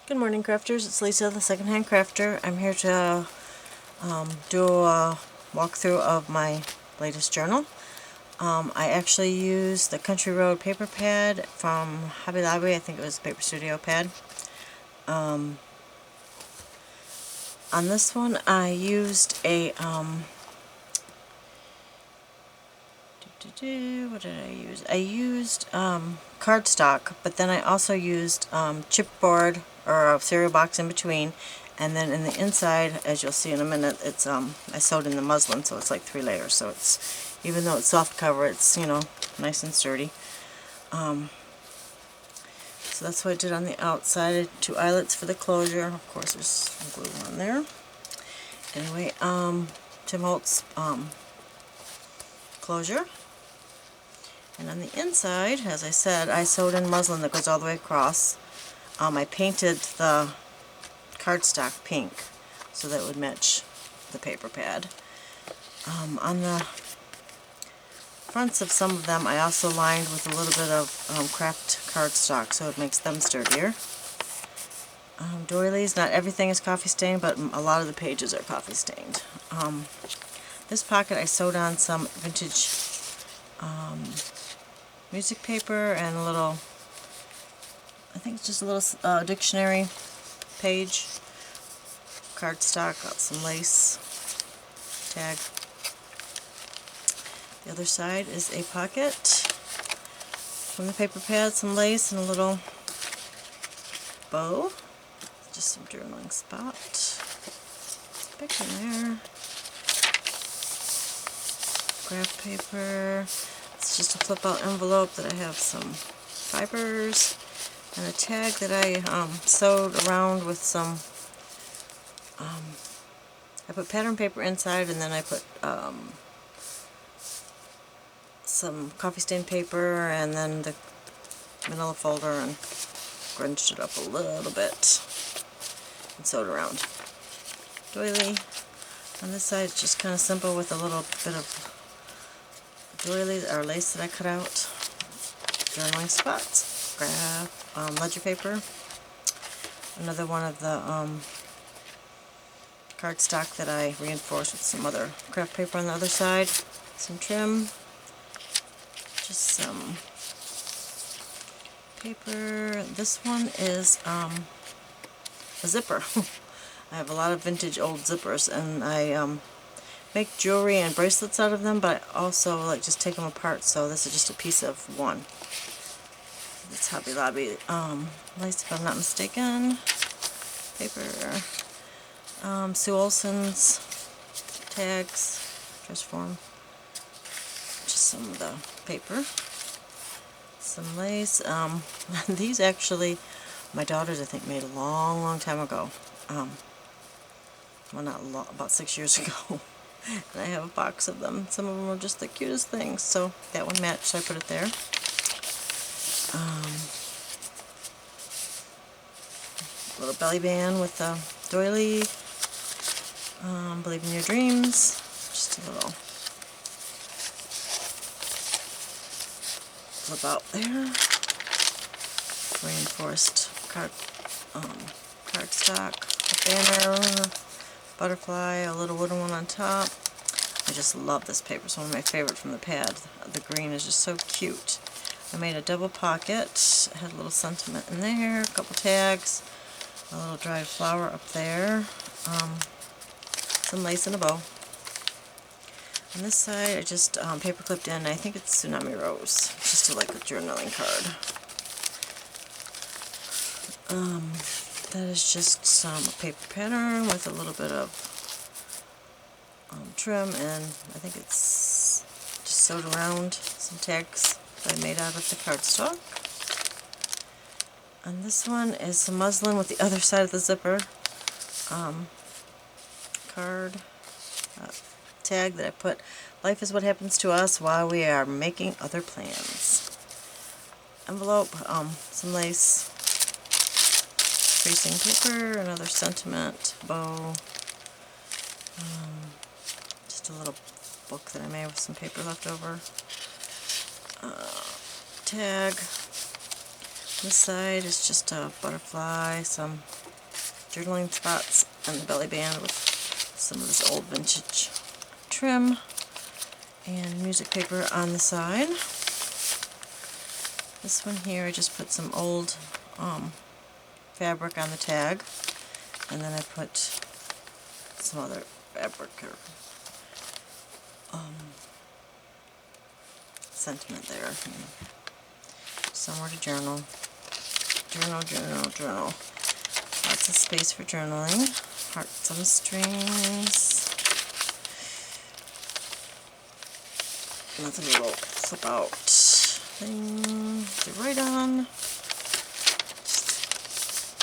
Good morning, crafters. It's Lisa, the Secondhand Crafter. I'm here to do a walkthrough of my latest journal. I actually used the Country Road paper pad from Hobby Lobby. I think it was a Paper Studio pad. On this one, I used a what did I use? I used cardstock, but then I also used chipboard or a cereal box in between, and then in the inside, as you'll see in a minute, it's I sewed in the muslin, so it's like 3 layers. So it's, even though it's soft cover, it's, you know, nice and sturdy. So that's what I did on the outside. 2 eyelets for the closure. Of course, there's some glue on there. Anyway, Tim Holtz closure. And on the inside, as I said, I sewed in muslin that goes all the way across. I painted the cardstock pink so that it would match the paper pad. On the fronts of some of them, I also lined with a little bit of craft cardstock so it makes them sturdier. Doilies, not everything is coffee stained, but a lot of the pages are coffee stained. This pocket I sewed on some vintage music paper and a little, I think it's just a little dictionary page, cardstock, got some lace, tag. The other side is a pocket from the paper pad, some lace and a little bow, just some journaling spot, back in there, graph paper. It's just a flip out envelope that I have some fibers and a tag that I sewed around with some, I put pattern paper inside, and then I put some coffee stain paper and then the manila folder and grunched it up a little bit and sewed around. Doily. On this side it's just kind of simple with a little bit of doily or lace that I cut out. Journaling spots. Graph, ledger paper. Another one of the cardstock that I reinforced with some other craft paper on the other side. Some trim. Just some paper. This one is a zipper. I have a lot of vintage old zippers, and I make jewelry and bracelets out of them, but I also like just take them apart, so this is just a piece of one. It's Hobby Lobby lace, if I'm not mistaken. Paper. Sue Olson's tags, dress form. Just some of the paper. Some lace. These actually, my daughters I think made a long time ago. Well, not a lot, about 6 years ago. And I have a box of them. Some of them are just the cutest things. So that one matched, so I put it there. Little belly band with a doily. Believe in your dreams. Just a little flip out there. Reinforced cardstock, a banner, butterfly, a little wooden one on top. I just love this paper. It's one of my favorite from the pad. The green is just so cute. I made a double pocket. I had a little sentiment in there, a couple tags, a little dried flower up there, some lace and a bow. On this side, I just paper clipped in, I think it's Tsunami Rose, just like a journaling card. That is just some paper pattern with a little bit of trim, and I think it's just sewed around some tags that I made out of the cardstock. And this one is some muslin with the other side of the zipper card tag that I put, "Life is what happens to us while we are making other plans." Envelope, some lace, tracing paper, another sentiment, bow, just a little book that I made with some paper left over, tag, This side is just a butterfly, some journaling spots on the belly band with some of this old vintage trim, and music paper on the side. This one here, I just put some old fabric on the tag, and then I put some other fabric or sentiment there. Somewhere to journal. Journal. Lots of space for journaling. Hearts on strings. Another little flip out thing to write on.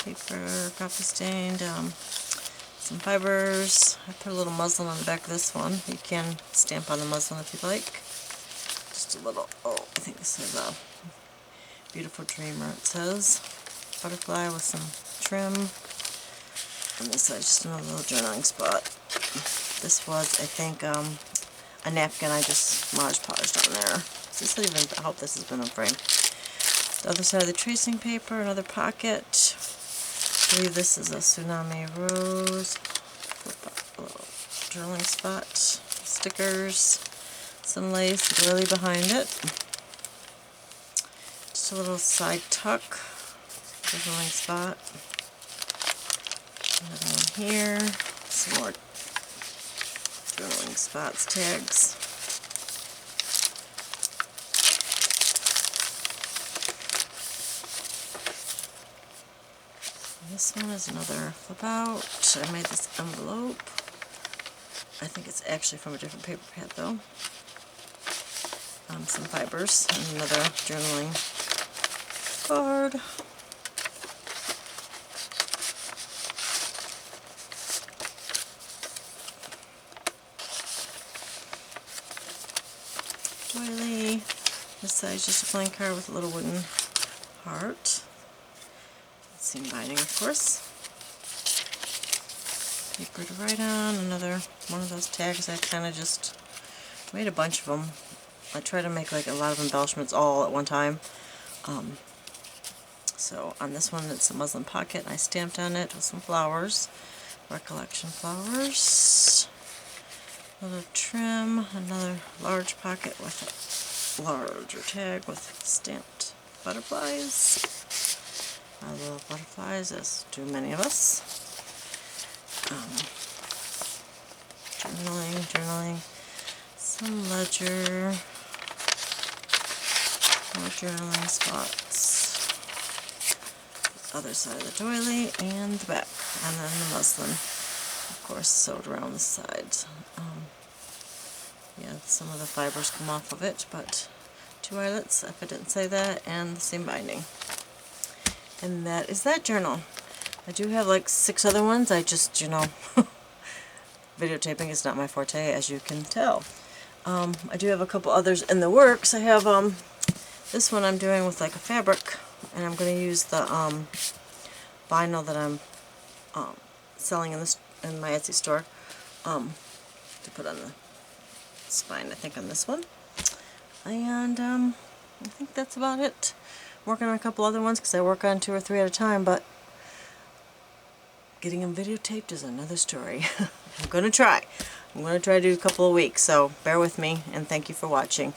Paper, copy stained, some fibers. I put a little muslin on the back of this one. You can stamp on the muslin if you'd like. Just a little, I think this is a Beautiful Dreamer, it says. Butterfly with some trim. On this side, just another little journaling spot. This was, I think, a napkin I just Mod Podged on there. I hope this has been on frame. The other side of the tracing paper, another pocket. I believe this is a Tsunami Rose. A little journaling spot. Stickers. Some lace, the lily behind it. Just a little side tuck. Journaling spot. Another one here. Some more journaling spots, tags. This one is another flip out. I made this envelope. I think it's actually from a different paper pad though. Some fibers and another journaling card. Doily. This side is just a plain card with a little wooden heart. Seam binding, of course. Paper to write on. Another one of those tags. I kind of just made a bunch of them. I try to make like a lot of embellishments all at one time. So on this one, it's a muslin pocket. I stamped on it with some flowers, Recollection flowers. A little trim. Another large pocket with a larger tag with stamped butterflies. Our little butterflies, as do many of us. Journaling, some ledger, more journaling spots. Other side of the doily and the back, and then the muslin, of course, sewed around the sides. Yeah, some of the fibers come off of it, but 2 eyelets, if I didn't say that, and the seam binding. And that is that journal. I do have like 6 other ones. I just, videotaping is not my forte, as you can tell. I do have a couple others in the works. I have this one I'm doing with like a fabric, and I'm going to use the vinyl that I'm selling in my Etsy store to put on the spine, I think, on this one. And I think that's about it. Working on a couple other ones because I work on 2 or 3 at a time, but getting them videotaped is another story. I'm going to try. I'm going to try to do a couple of weeks, so bear with me, and thank you for watching.